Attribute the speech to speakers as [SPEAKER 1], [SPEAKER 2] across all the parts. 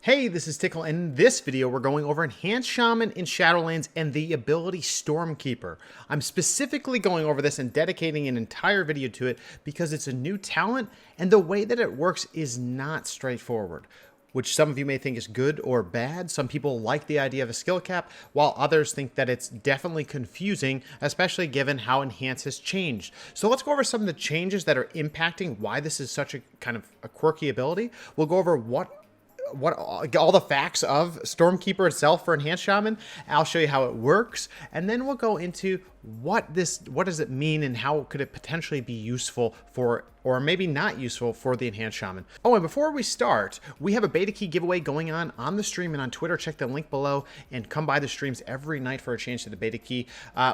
[SPEAKER 1] Hey, this is Tiqqle, and in this video we're going over Enhance Shaman in Shadowlands and the ability Stormkeeper. I'm specifically going over this and dedicating an entire video to it because it's a new talent and the way that it works is not straightforward, which some of you may think is good or bad. Some people like the idea of a skill cap, while others think that it's definitely confusing, especially given how Enhance has changed. So let's go over some of the changes that are impacting why this is such a kind of a quirky ability. We'll go over what all the facts of Stormkeeper itself for Enhanced Shaman. I'll show you how it works, and then we'll go into what does it mean and how could it potentially be useful for, or maybe not useful for, the Enhanced Shaman. Oh, and before we start, we have a beta key giveaway going on the stream and on Twitter. Check the link below and come by the streams every night for a chance to the beta key.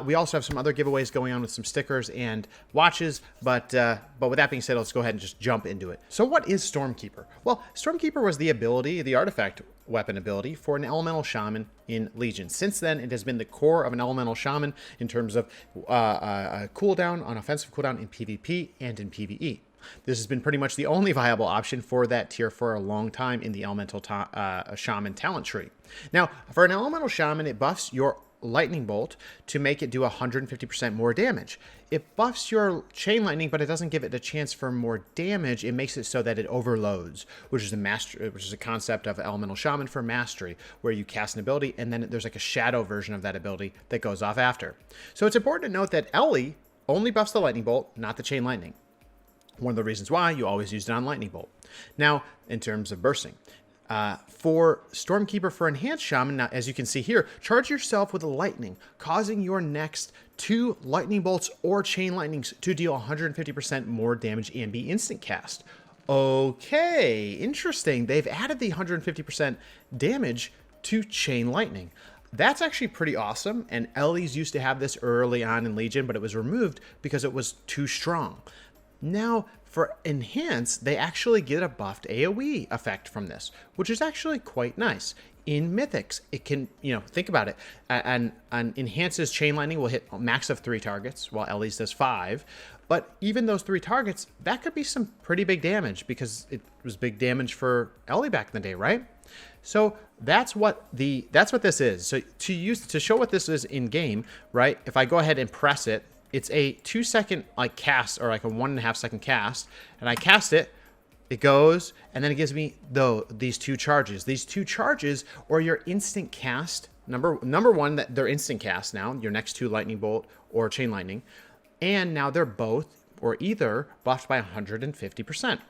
[SPEAKER 1] We also have some other giveaways going on with some stickers and watches, but with that being said, let's go ahead and just jump into it. So what is Stormkeeper? Well, Stormkeeper was the ability, the artifact weapon ability for an elemental shaman in Legion. Since then, it has been the core of an elemental shaman in terms of a cooldown, on offensive cooldown in PvP and in PvE. This has been pretty much the only viable option for that tier for a long time in the elemental shaman talent tree. Now, for an elemental shaman, it buffs your lightning bolt to make it do 150% more damage. It buffs your chain lightning, but it doesn't give it a chance for more damage. It makes it so that it overloads, which is a concept of elemental shaman for mastery, where you cast an ability and then there's like a shadow version of that ability that goes off after. So it's important to note that Ellie only buffs the lightning bolt, not the chain lightning. One of the reasons why you always used it on lightning bolt. Now, in terms of bursting, for Stormkeeper for Enhanced Shaman, now as you can see here, charge yourself with lightning, causing your next 2 lightning bolts or chain lightnings to deal 150% more damage and be instant cast. Okay, interesting. They've added the 150% damage to chain lightning. That's actually pretty awesome, and Ellie's used to have this early on in Legion, but it was removed because it was too strong. Now, for Enhance, they actually get a buffed AoE effect from this, which is actually quite nice. In Mythics, it can, think about it, and Enhance's Chain Lightning will hit a max of 3 targets, while Ellie's does 5. But even those 3 targets, that could be some pretty big damage, because it was big damage for Ellie back in the day, right? So that's what this is. So to show what this is in game, right? If I go ahead and press it, it's a 2-second cast, or like a 1.5 second cast, and I cast it, it goes, and then it gives me these 2 charges. These 2 charges, or your instant cast, number one, that they're instant cast now, your next 2 lightning bolt or chain lightning, and now they're both or either buffed by 150%.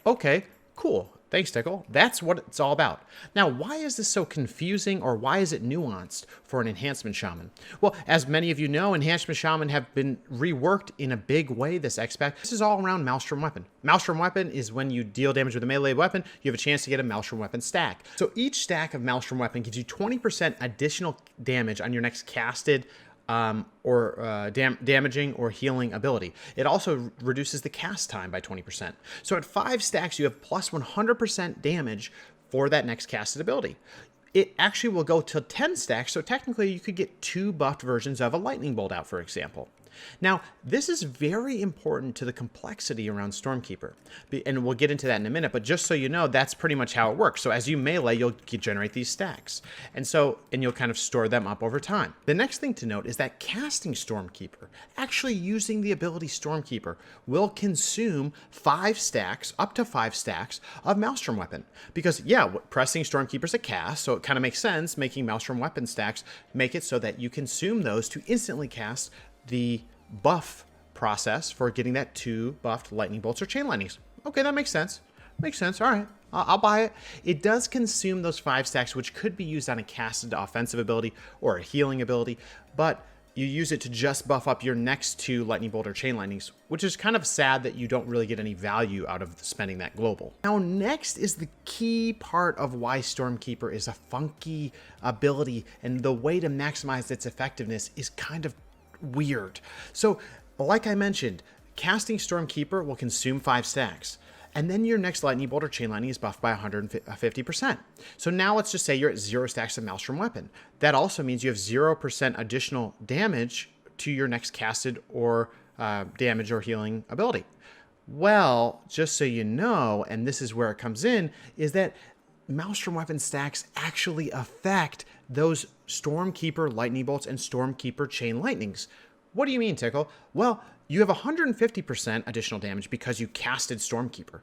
[SPEAKER 1] Okay, cool. Thanks, Tiqqle. That's what it's all about. Now, why is this so confusing, or why is it nuanced for an Enhancement Shaman? Well, as many of you know, Enhancement Shaman have been reworked in a big way this X-Pack. This is all around Maelstrom Weapon. Maelstrom Weapon is when you deal damage with a melee weapon, you have a chance to get a Maelstrom Weapon stack. So each stack of Maelstrom Weapon gives you 20% additional damage on your next casted damaging or healing ability. It also reduces the cast time by 20%. So at 5 stacks, you have plus 100% damage for that next casted ability. It actually will go to 10 stacks, so technically you could get 2 buffed versions of a lightning bolt out, for example. Now, this is very important to the complexity around Stormkeeper, and we'll get into that in a minute, but just so you know, that's pretty much how it works. So as you melee, you'll generate these stacks, and you'll kind of store them up over time. The next thing to note is that casting Stormkeeper, actually using the ability Stormkeeper, will consume 5 stacks, up to 5 stacks of Maelstrom Weapon, because yeah, pressing Stormkeeper is a cast, so it kind of makes sense making Maelstrom Weapon stacks, make it so that you consume those to instantly cast the buff process for getting that 2 buffed lightning bolts or chain lightnings. Okay, that makes sense. Makes sense. All right, I'll buy it. It does consume those 5 stacks, which could be used on a casted offensive ability or a healing ability, but you use it to just buff up your next 2 lightning bolt or chain lightnings, which is kind of sad that you don't really get any value out of spending that global. Now, next is the key part of why Stormkeeper is a funky ability, and the way to maximize its effectiveness is kind of weird. So, like I mentioned, casting Stormkeeper will consume 5 stacks, and then your next lightning bolt or chain lightning is buffed by 150%. So now let's just say you're at 0 stacks of Maelstrom Weapon. That also means you have 0% additional damage to your next casted or damage or healing ability. Well, just so you know, and this is where it comes in, is that Maelstrom weapon stacks actually affect those Stormkeeper lightning bolts and Stormkeeper chain lightnings. What do you mean, Tiqqle? Well, you have 150% additional damage because you casted Stormkeeper.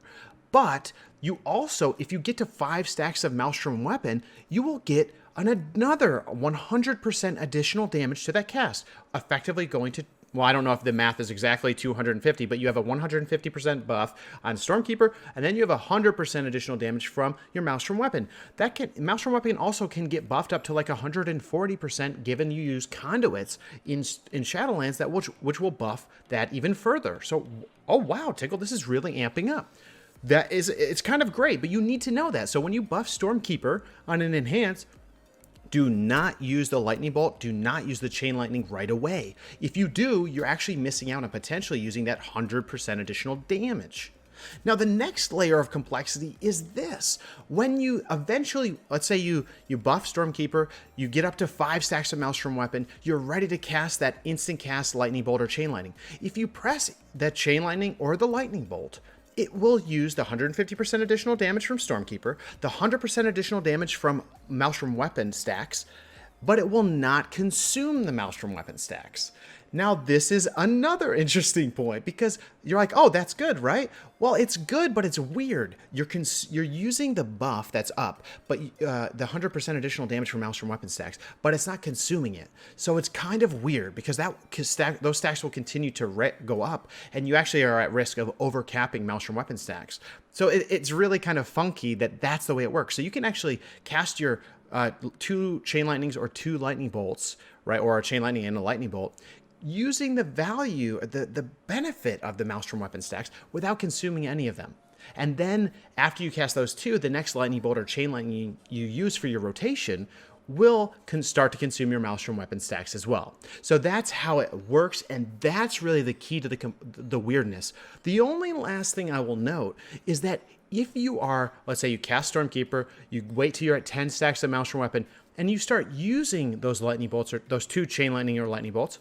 [SPEAKER 1] But you also, if you get to 5 stacks of Maelstrom weapon, you will get another 100% additional damage to that cast, effectively going to, well, I don't know if the math is exactly 250, but you have a 150% buff on Stormkeeper, and then you have 100% additional damage from your Maelstrom weapon. Maelstrom weapon also can get buffed up to like 140% given you use conduits in Shadowlands that which will buff that even further. So, oh wow, Tiqqle, this is really amping up. It's kind of great, but you need to know that. So when you buff Stormkeeper on an Enhance, do not use the lightning bolt. Do not use the chain lightning right away. If you do, you're actually missing out on potentially using that 100% additional damage. Now, the next layer of complexity is this. When you eventually, let's say you buff Stormkeeper, you get up to 5 stacks of Maelstrom weapon, you're ready to cast that instant cast lightning bolt or chain lightning. If you press that chain lightning or the lightning bolt, it will use the 150% additional damage from Stormkeeper, the 100% additional damage from Maelstrom weapon stacks, but it will not consume the Maelstrom weapon stacks. Now, this is another interesting point because you're like, oh, that's good, right? Well, it's good, but it's weird. You're using the buff that's up, but the 100% additional damage from Maelstrom weapon stacks, but it's not consuming it. So it's kind of weird because those stacks will continue to go up, and you actually are at risk of overcapping Maelstrom weapon stacks. So it's really kind of funky that that's the way it works. So you can actually cast your 2 chain lightnings or 2 lightning bolts, right, or a chain lightning and a lightning bolt, using the value, the benefit of the Maelstrom weapon stacks without consuming any of them. And then after you cast those 2, the next lightning bolt or chain lightning you use for your rotation will start to consume your Maelstrom weapon stacks as well. So that's how it works, and that's really the key to the weirdness. The only last thing I will note is that if you are, let's say you cast Stormkeeper, you wait till you're at 10 stacks of Maelstrom weapon, and you start using those lightning bolts or those 2 chain lightning or lightning bolts,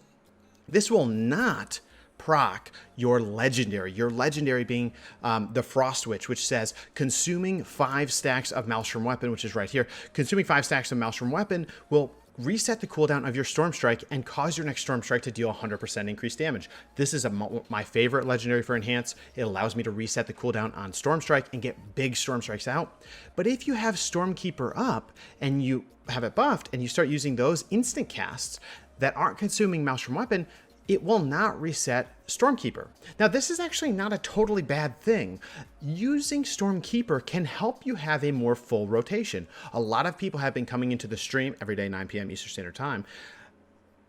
[SPEAKER 1] this will not proc your legendary being the Frost Witch, which says consuming 5 stacks of Maelstrom weapon, which is right here. Consuming 5 stacks of Maelstrom weapon will reset the cooldown of your Storm Strike and cause your next Storm Strike to deal 100% increased damage. This is my favorite legendary for Enhance. It allows me to reset the cooldown on Storm Strike and get big Storm Strikes out. But if you have Stormkeeper up and you have it buffed and you start using those instant casts that aren't consuming Maelstrom weapon, it will not reset Stormkeeper. Now, this is actually not a totally bad thing. Using Stormkeeper can help you have a more full rotation. A lot of people have been coming into the stream every day, 9 p.m. Eastern Standard Time.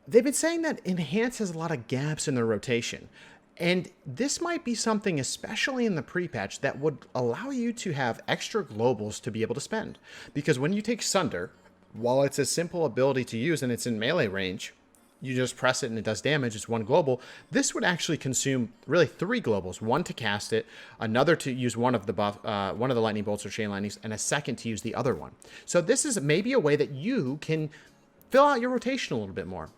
[SPEAKER 1] They've been saying that Enhance has a lot of gaps in their rotation. And this might be something, especially in the pre-patch, that would allow you to have extra globals to be able to spend. Because when you take Sunder, while it's a simple ability to use and it's in melee range, you just press it and it does damage, it's 1 global. This would actually consume really 3 globals, 1 to cast it, another to use one of the lightning bolts or chain lightnings, and a second to use the other one. So this is maybe a way that you can fill out your rotation a little bit more.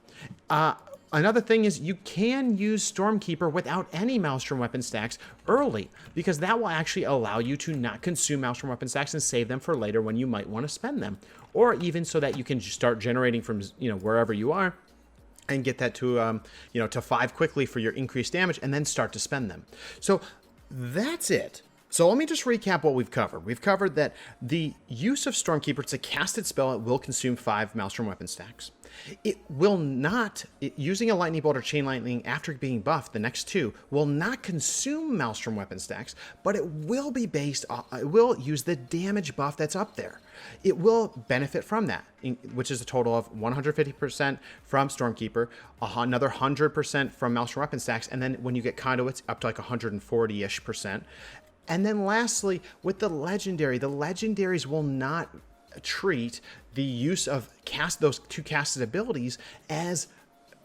[SPEAKER 1] Another thing is you can use Stormkeeper without any Maelstrom weapon stacks early, because that will actually allow you to not consume Maelstrom weapon stacks and save them for later when you might want to spend them, or even so that you can start generating from wherever you are and get that to to 5 quickly for your increased damage, and then start to spend them. So that's it. So let me just recap what we've covered. We've covered that the use of Stormkeeper, it's a casted spell, it will consume 5 Maelstrom weapon stacks. It will not, using a lightning bolt or chain lightning after being buffed, the next 2 will not consume Maelstrom weapon stacks, but it will be based on, it will use the damage buff that's up there. It will benefit from that, which is a total of 150% from Stormkeeper, another 100% from Maelstrom weapon stacks, and then when you get conduits, up to like 140-ish%. And then lastly, with the legendaries will not treat the use of those 2 casted abilities as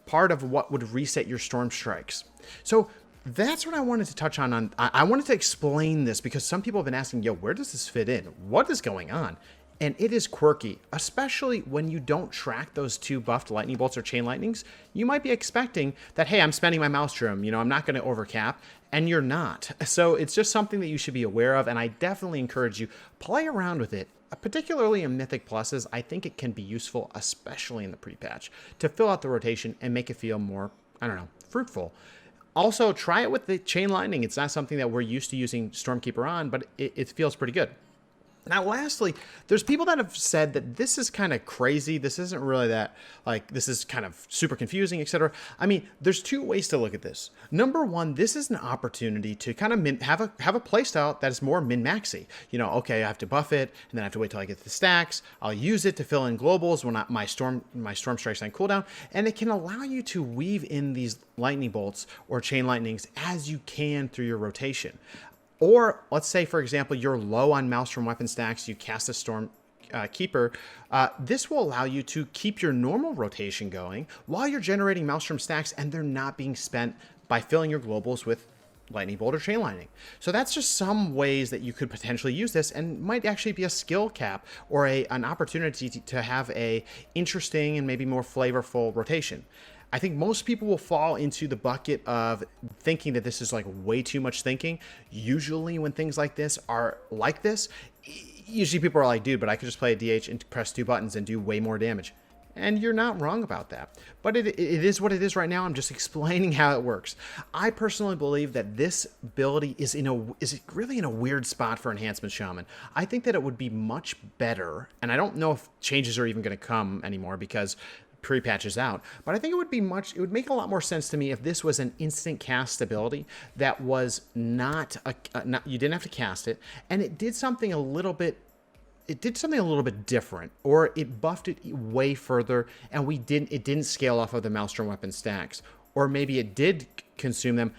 [SPEAKER 1] part of what would reset your Storm Strikes. So that's what I wanted to touch on. I wanted to explain this because some people have been asking, yo, where does this fit in? What is going on? And it is quirky, especially when you don't track those 2 buffed lightning bolts or chain lightnings. You might be expecting that, hey, I'm spending my Maelstrom, I'm not going to overcap, and you're not. So it's just something that you should be aware of, and I definitely encourage you, play around with it. particularly in Mythic Pluses, I think it can be useful, especially in the pre-patch, to fill out the rotation and make it feel more, I don't know, fruitful. Also, try it with the Chain Lightning. It's not something that we're used to using Stormkeeper on, but it feels pretty good. Now, lastly, there's people that have said that this is kind of crazy. This isn't really that, like, this is kind of super confusing, etc. I mean, there's two ways to look at this. Number one, this is an opportunity to kind of have a playstyle that is more min-maxy. You know, okay, I have to buff it, and then I have to wait till I get the stacks. I'll use it to fill in globals when my storm strikes on cooldown, and it can allow you to weave in these lightning bolts or chain lightnings as you can through your rotation. Or let's say, for example, you're low on Maelstrom weapon stacks, you cast a Stormkeeper. This will allow you to keep your normal rotation going while you're generating Maelstrom stacks, and they're not being spent by filling your globals with Lightning Bolt or Chain Lightning. So that's just some ways that you could potentially use this, and might actually be a skill cap or an opportunity to have a interesting and maybe more flavorful rotation. I think most people will fall into the bucket of thinking that this is like way too much thinking. Usually when things like this are like this, usually people are like, dude, but I could just play a DH and press 2 buttons and do way more damage. And you're not wrong about that. But it is what it is right now. I'm just explaining how it works. I personally believe that this ability is really in a weird spot for Enhancement Shaman. I think that it would be much better, and I don't know if changes are even going to come anymore because pre-patch is out, but I think it would make a lot more sense to me if this was an instant cast ability that was not you didn't have to cast it, and it did something a little bit different, or it buffed it way further, and it didn't scale off of the Maelstrom weapon stacks, or maybe it did consume them.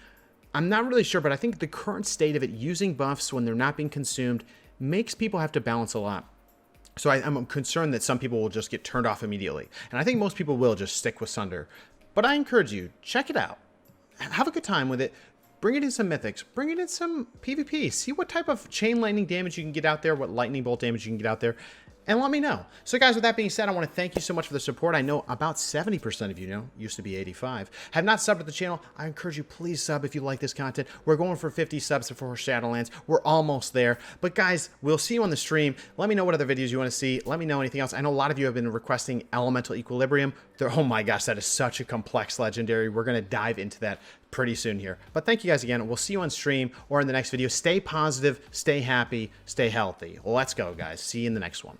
[SPEAKER 1] I'm not really sure, but I think the current state of it using buffs when they're not being consumed makes people have to balance a lot. So I'm concerned that some people will just get turned off immediately. And I think most people will just stick with Sunder. But I encourage you, check it out. Have a good time with it. Bring it in some Mythics. Bring it in some PvP. See what type of Chain Lightning damage you can get out there, what Lightning Bolt damage you can get out there, and let me know. So guys, with that being said, I want to thank you so much for the support. I know about 70% of you know, used to be 85, have not subbed to the channel. I encourage you, please sub if you like this content. We're going for 50 subs before Shadowlands. We're almost there. But guys, we'll see you on the stream. Let me know what other videos you want to see. Let me know anything else. I know a lot of you have been requesting Elemental Equilibrium. Oh my gosh, that is such a complex legendary. We're going to dive into that pretty soon here. But thank you guys again. We'll see you on stream or in the next video. Stay positive, stay happy, stay healthy. Let's go, guys. See you in the next one.